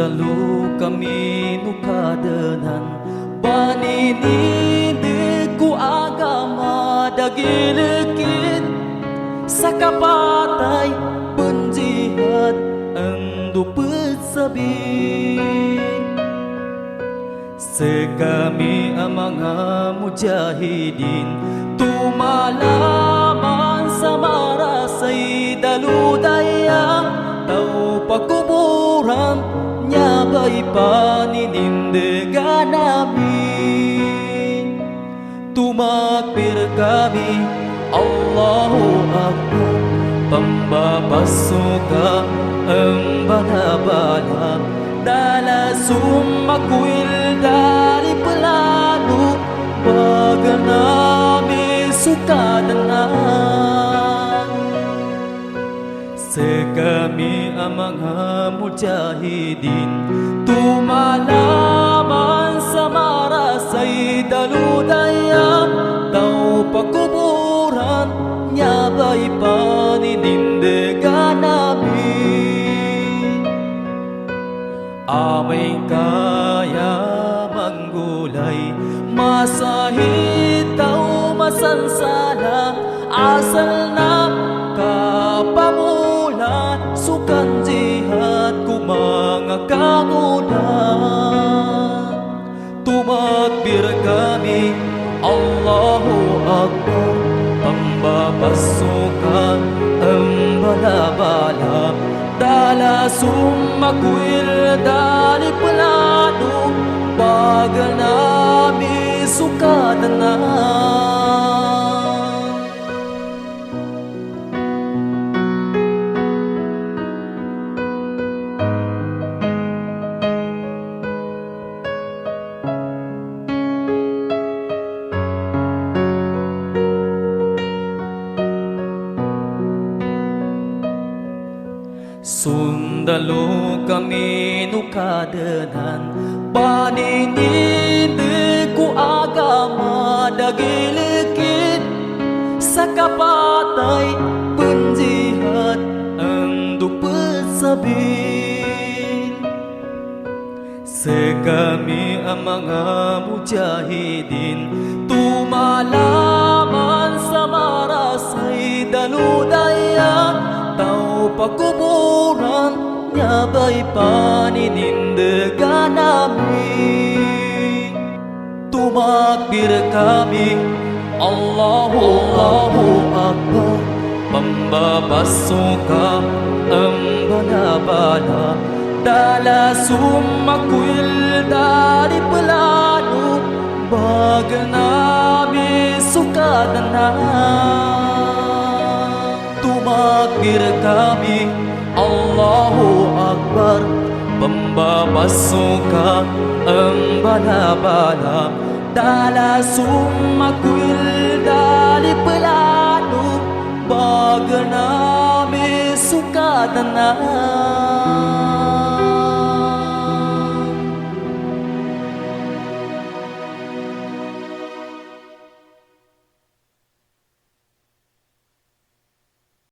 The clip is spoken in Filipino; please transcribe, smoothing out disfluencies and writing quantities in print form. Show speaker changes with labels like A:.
A: Sundalo kami nukadanan Paninindi ku agama dagilekit Sa kapatay penjihad ando pesabi Sekami ang mga mujahidin Tumalaman sa marasay daludaya Tau pakuburan nyabay paninindigan namin Tumakbir kami Allahu Akbar Pambabasuka ang bala-bala Dala sumakwil dari peladu Baga nami suka dengan Sekami ang mga mujahidin Tumalaman sa marasay daludaya Tau pakuburan nyabay paninindigan namin Amay kaya manggulay Masahitaw masansala Asal na kapamulan Sukan jihad ku mga kamulan Tumakbir kami Allahu Akbar Pambabasukan ang bala-bala Dala sumakwil dari peladu Baga nami suka dengan Sundalo kami nukadanan Paninindi ku agama dagilekit Sa kapatay penjihad ando pesabil Sekami ang mga mujahidin Tumalaman sa marasay daludaya Tau pakuburan nyabay paninindigan namin Tumakbir kami Allahu Akbar Pambabasuka ang bala-bala Dala sumakwil dari peladu Baga nami suka dengan Tumakbir kami Allahu Akbar Pambabasuka ang bala-bala Dala sumakwil dari peladu Baga nami suka dengan